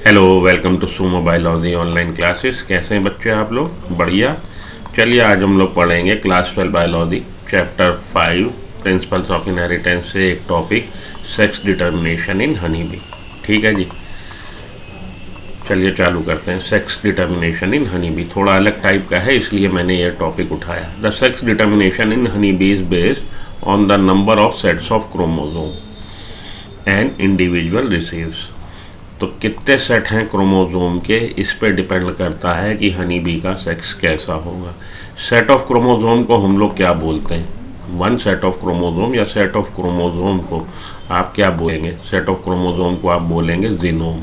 Hello, welcome to Sumo biology online classes. कैसे हैं बच्चे आप लोग? बढ़िया। चलिए आज हम लोग पढ़ेंगे class 12 biology chapter 5 principles of inheritance से एक topic sex determination in honey bee. ठीक है जी, चलिए चालू करते हैं। Sex determination in honey bee थोड़ा अलग टाइप का है, इसलिए मैंने ये टॉपिक उठाया। The sex determination in honey bee is based on the number of sets of chromosome and individual receives. तो कितने सेट हैं क्रोमोसोम के, इस पे डिपेंड करता है कि हनी बी का सेक्स कैसा होगा। सेट ऑफ क्रोमोसोम को हम लोग क्या बोलते हैं? वन सेट ऑफ क्रोमोसोम या सेट ऑफ क्रोमोसोम को आप क्या बोलेंगे? सेट ऑफ क्रोमोसोम को आप बोलेंगे जीनोम।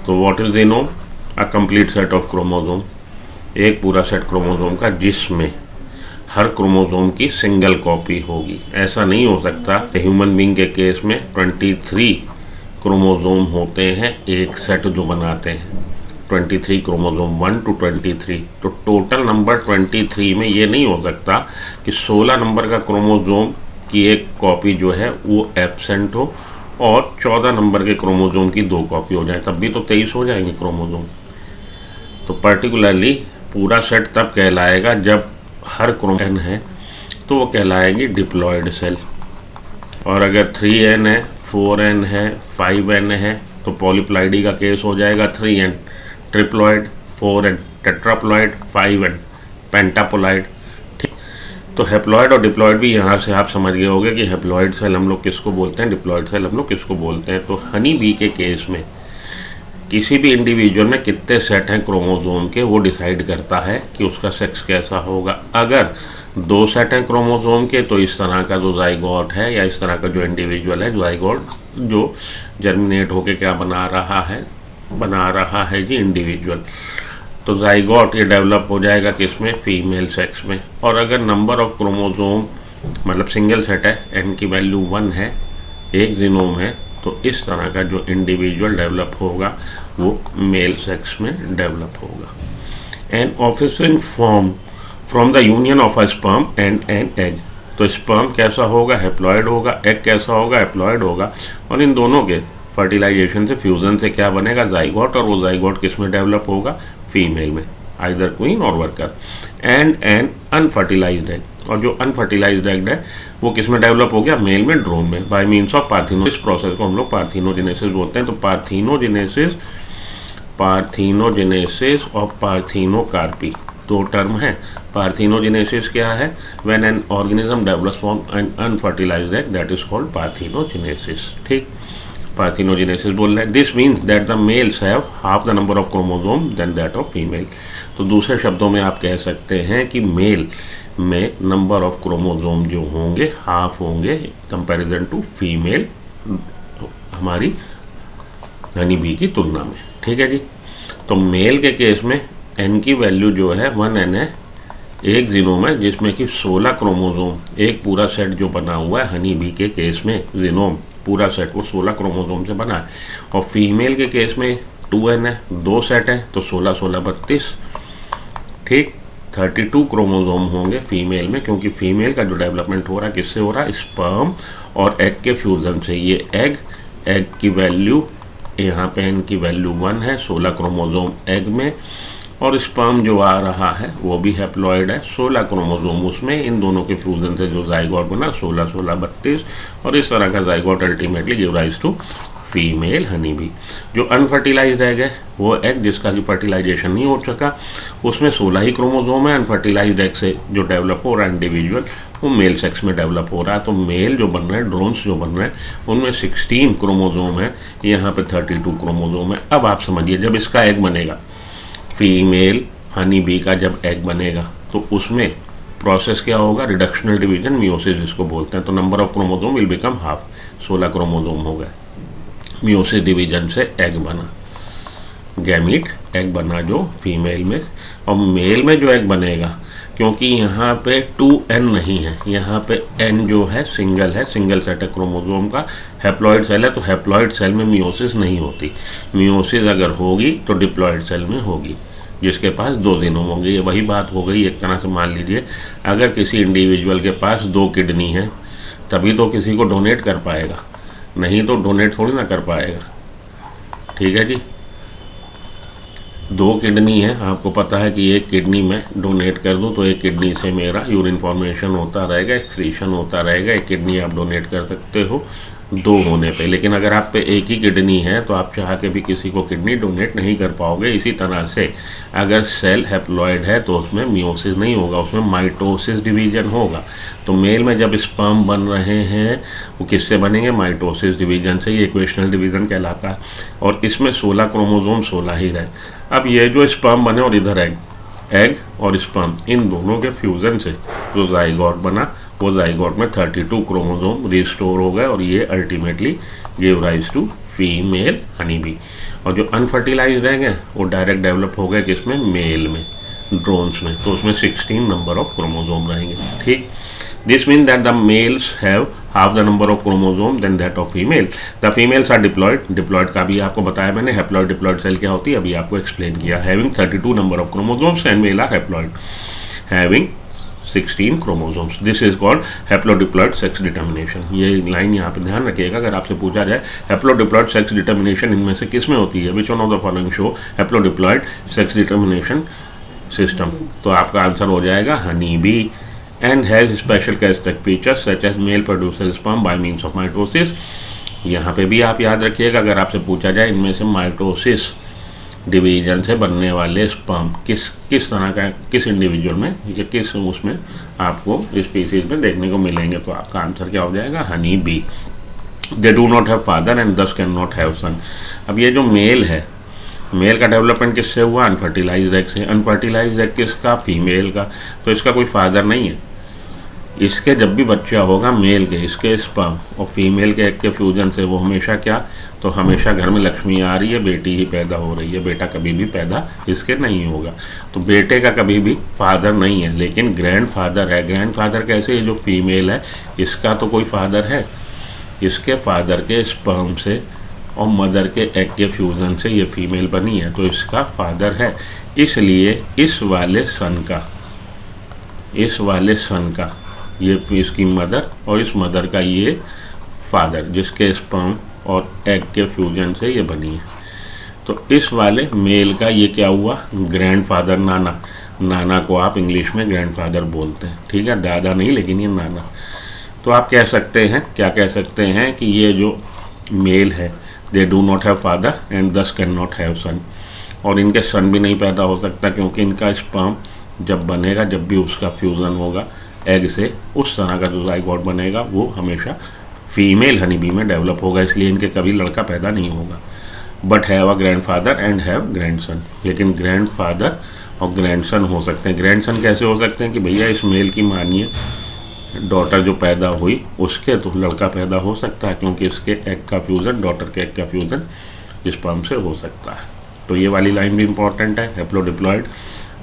तो what is genome? A complete set of chromosome, एक पूरा सेट क्रोमोसोम का जिसमें हर क्रोमोसोम की सिंगल कॉपी होगी। ऐसा नहीं हो सकता। ह्यूमन बीइंग के केस में 23 क्रोमोसोम होते हैं, एक सेट जो बनाते हैं 23 क्रोमोसोम 1 to 23। तो टोटल नंबर 23 में ये नहीं हो सकता कि 16 नंबर का क्रोमोसोम की एक कॉपी जो है वो एब्सेंट हो और 14 नंबर के क्रोमोसोम की 2 कॉपी हो जाए, तब भी तो 23 हो जाएंगे क्रोमोसोम। तो पर्टिकुलरली पूरा सेट तब कहलाएगा जब हर क्रोमोसोम है तो वो कहलाएगी डिप्लॉयड सेल। और अगर 3n है, 4n है, 5n है तो पॉलीप्लाइडी का केस हो जाएगा 3n, triploid 4n, tetraploid 5n, पेंटाप्लॉइड। ठीक, तो हेप्लॉइड और डिप्लॉइड भी यहाँ से आप समझ गए होंगे कि हेप्लॉइड सेल हम लोग किसको बोलते हैं, डिप्लॉइड सेल हम लोग किसको बोलते हैं। तो हनी बी के केस में किसी भी इंडिविजुअल में कितने सेट हैं क्रोमोसोम के, वो डिसाइड करता है कि उसका सेक्स कैसा होगा। अगर 2 सेट हैं क्रोमोसोम के तो इस तरह का जो जाइगोट है या इस तरह का जो इंडिविजुअल है, जाइगोट जो जर्मिनेट होके क्या बना रहा है जी इंडिविजुअल। तो जाइगोट ये डेवलप हो जाएगा किसमें? फीमेल सेक्स में। और अगर नंबर ऑफ क्रोमोसोम मतलब सिंगल सेट है, n की वैल्यू 1 है, एक जीनोम है, तो इस तरह का जो इंडिविजुअल डेवलप होगा वो मेल सेक्स में डेवलप होगा। An offspring form from the union of a sperm and an egg. तो स्पर्म कैसा होगा? हेप्लॉइड होगा। एग कैसा होगा? हेप्लॉइड होगा। और इन दोनों के फर्टिलाइजेशन से, फ्यूजन से क्या बनेगा? जाइगोट। और वो जाइगोट किस में डेवलप होगा? फीमेल में, आइदर क्वीन और worker. And an unfertilised egg. और जो अनफर्टिलाइज्ड एग है वो किस में डेवलप हो गया? मेल में, ड्रोन में, बाय मीन्स ऑफ पार्थिनो। इस प्रोसेस को हम लोग पार्थिनोजेनेसिस बोलते हैं। तो पार्थिनोजेनेसिस और पार्थिनोकार्पी 2 टर्म है। पार्थिनोजेनेसिस क्या है? When an organism develops from an unfertilised egg, that is called parthenogenesis. ठीक, पार्थिनोजेनेसिस बोल रहे हैं। This means that the males have half the number of chromosome than that of female. तो दूसरे शब्दों में आप कह सकते हैं कि मेल में नंबर ऑफ क्रोमोसोम जो होंगे हाफ होंगे कंपैरिजन टू फीमेल, हमारी हनी बी की तुलना में। ठीक है जी। तो मेल के केस में n की वैल्यू जो है 1n है, एक जीनोम है जिसमें कि 16 क्रोमोसोम, एक पूरा सेट जो बना हुआ है हनी बी के केस में जीनोम पूरा सेट वो 16 क्रोमोसोम से बना है। और फीमेल के केस में 2n है, 2 सेट है तो 16 16 32। ठीक, 32 क्रोमोसोम होंगे फीमेल में, क्योंकि फीमेल का जो डेवलपमेंट हो रहा है किससे हो रहा है? स्पर्म और एग के फ्यूजन से। ये एग की वैल्यू यहाँ पे n की वैल्यू 1 है, 16 क्रोमोसोम एग में, और स्पर्म जो आ रहा है वो भी हैप्लॉइड है, 16 क्रोमोसोम उसमें। इन दोनों के फ्यूजन से जो जाइगोट बना 16 16 32, और इस तरह का zygote ultimately give rise to female honey bee. जो अनफर्टिलाइज्ड एग है वो एग जिसका कि फर्टिलाइजेशन नहीं हो सका, उसमें 16 ही क्रोमोसोम है। अनफर्टिलाइज्ड एग से जो डेवलप हो रहा है इंडिविजुअल वो मेल सेक्स में डेवलप हो रहा है। तो मेल जो बन रहे हैं, ड्रोन्स जो बन रहे हैं, उनमें 16 क्रोमोसोम है, यहाँ पे 32 क्रोमोसोम है। अब आप समझिए जब इसका एग बनेगा, फीमेल हनी बी का जब एग बनेगा तो उसमें प्रोसेस क्या होगा? रिडक्शनल डिवीजन, मियोसिस जिसको बोलते हैं। तो number of chromosome will become half, 16 chromosome हो गए। मियोसिस डिवीजन से एग बना, गैमीट एग बना जो फीमेल में। और मेल में जो एग बनेगा, क्योंकि यहाँ पे 2n नहीं है, यहाँ पे n जो है सिंगल है, सिंगल सेट है क्रोमोसोम का, हैप्लॉइड सेल है। तो हैप्लॉइड सेल में मियोसिस नहीं होती। मियोसिस अगर होगी तो डिप्लॉइड सेल में होगी, जिसके पास 2 जीनोम होंगे। ये वही बात हो गई एक तरह से। मान लीजिए अगर किसी इंडिविजुअल के पास 2 किडनी है, तभी तो किसी को डोनेट कर पाएगा, नहीं तो डोनेट थोड़ी ना कर पाएगा। ठीक है जी। 2 किडनी है, आपको पता है कि एक किडनी में डोनेट कर दूं तो एक किडनी से मेरा यूरिन फॉर्मेशन होता रहेगा, एक्सक्रीशन होता रहेगा। एक किडनी आप डोनेट कर सकते हो 2 होने पे, लेकिन अगर आप पे एक ही किडनी है तो आप चाह के भी किसी को किडनी डोनेट नहीं कर पाओगे। इसी तरह से अगर सेल हैप्लॉइड है तो उसमें मियोसिस नहीं होगा, उसमें माइटोसिस डिवीजन होगा। तो मेल में जब स्पर्म बन रहे हैं वो किससे बनेंगे? माइटोसिस डिवीजन से। ये इक्वेशनल डिवीजन कहलाता है। और इसमें 16 क्रोमोसोम 16 ही रहे। अब ये जो स्पर्म बने और इधर एग और स्पर्म, इन दोनों के फ्यूज़न से जो जाइगोट बना, वो जाइगोट में 32 क्रोमोसोम रिस्टोर हो गए और ये ultimately give rise to female honey bee. और जो अनफर्टिलाइज रह गए वो डायरेक्ट डेवलप हो गए किसमें? मेल में, ड्रोन्स में। तो उसमें 16 नंबर ऑफ क्रोमोसोम रहेंगे। ठीक, this mean that the males have half the number of chromosome than that of female. The females are diploid. Diploid का भी आपको बताया मैंने, हैप्लॉयड डिप्लॉयड सेल क्या होती है अभी आपको एक्सप्लेन किया। Having 32 number of chromosomes and male are haploid having 16 chromosomes. This is called haplodiploid sex determination. ये लाइन यहाँ पे ध्यान रखिएगा, अगर आपसे पूछा जाए हैप्लोडिप्लॉयड सेक्स डिटर्मिनेशन इनमें से किस में होती है, which one of the following show haplodiploid sex determination system, तो आपका आंसर हो जाएगा honey bee. And has special characteristic features such as male producer sperm by means of mitosis. यहाँ पे भी आप याद रखिएगा, अगर आपसे पूछा जाए इनमें से माइटोसिस डिवीजन से बनने वाले स्पर्म किस तरह का, किस इंडिविजुअल में या किस उसमें आपको स्पीसीज में देखने को मिलेंगे, तो आपका आंसर क्या हो जाएगा? Honey B. They do not have father and thus can not have सन। अब ये जो मेल है, मेल का डेवलपमेंट किससे हुआ? अनफर्टिलाइज्ड एग से। अनफर्टिलाइज्ड एग किसका? फीमेल का। तो इसका कोई फादर नहीं है। इसके जब भी बच्चा होगा मेल के, इसके स्पर्म और फीमेल के एग के फ्यूजन से वो हमेशा क्या? तो हमेशा घर में लक्ष्मी आ रही है, बेटी ही पैदा हो रही है, बेटा कभी भी पैदा इसके नहीं होगा। तो बेटे का कभी भी फादर नहीं है, लेकिन ग्रैंड फादर है। ग्रैंड फादर कैसे? ये जो फीमेल है इसका तो कोई फादर है, इसके फादर के स्पर्म से और मदर के एग के फ्यूज़न से ये फीमेल बनी है, तो इसका फादर है। इसलिए इस वाले सन का ये इसकी मदर और इस मदर का ये फादर, जिसके स्पर्म और एग के फ्यूजन से ये बनी है। तो इस वाले मेल का ये क्या हुआ? ग्रैंडफादर, नाना को आप इंग्लिश में ग्रैंडफादर बोलते हैं। ठीक है, दादा नहीं, लेकिन ये नाना। तो आप कह सकते हैं, क्या कह सकते हैं कि ये जो मेल है दे do not have father and thus can not have सन। और इनके सन भी नहीं पैदा हो सकता, क्योंकि इनका स्पर्म जब बनेगा, जब भी उसका फ्यूज़न होगा एग से, उस तरह का जो जाइगोट बनेगा वो हमेशा फीमेल हनी बी में डेवलप होगा, इसलिए इनके कभी लड़का पैदा नहीं होगा। But have a grandfather and have grandson. लेकिन ग्रैंडफादर और ग्रैंडसन हो सकते हैं। ग्रैंडसन कैसे हो सकते हैं कि भैया इस मेल की मानिए डॉटर जो पैदा हुई उसके तो लड़का पैदा हो सकता है, क्योंकि इसके एग का फ्यूज़न, डॉटर के एग का फ्यूज़न स्पर्म से हो सकता है। तो ये वाली लाइन भी इंपॉर्टेंट है, हैप्लोडिप्लॉयड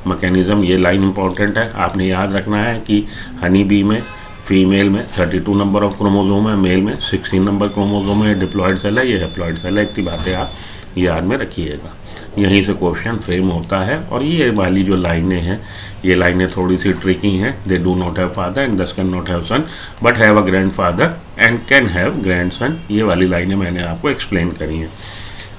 मैकेनिज्म, ये लाइन इंपॉर्टेंट है। आपने याद रखना है कि हनी बी में फीमेल में 32 नंबर ऑफ क्रोमोसोम है, मेल में 16 नंबर क्रोमोसोम है। डिप्लॉयड सेल है, ये हैप्लॉयड सेल है। इतनी बातें आप याद में रखिएगा, यहीं से क्वेश्चन फ्रेम होता है। और ये वाली जो लाइनें हैं, ये लाइनें थोड़ी सी ट्रिकी हैं। They do not have father and thus can not have son but have a grandfather and can have grandson, ये वाली लाइनें मैंने आपको एक्सप्लेन करी हैं।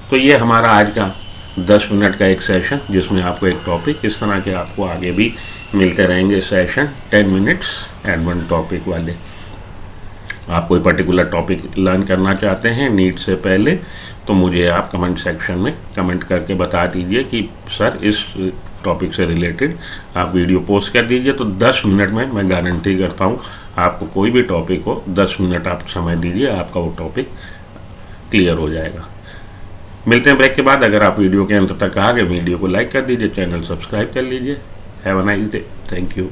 तो ये हमारा आज का 10 मिनट का एक सेशन, जिसमें आपको एक टॉपिक, इस तरह के आपको आगे भी मिलते रहेंगे सेशन 10 मिनट्स एंड 1 टॉपिक वाले। आप कोई पर्टिकुलर टॉपिक लर्न करना चाहते हैं नीट से पहले, तो मुझे आप कमेंट सेक्शन में कमेंट करके बता दीजिए कि सर इस टॉपिक से रिलेटेड आप वीडियो पोस्ट कर दीजिए। तो 10 मिनट में मैं गारंटी करता हूँ आपको कोई भी टॉपिक हो, 10 मिनट आप समय दीजिए, आपका वो टॉपिक क्लियर हो जाएगा। मिलते हैं ब्रेक के बाद। अगर आप वीडियो के अंत तक आ गए, वीडियो को लाइक कर दीजिए, चैनल सब्सक्राइब कर लीजिए। Have a nice day, thank you.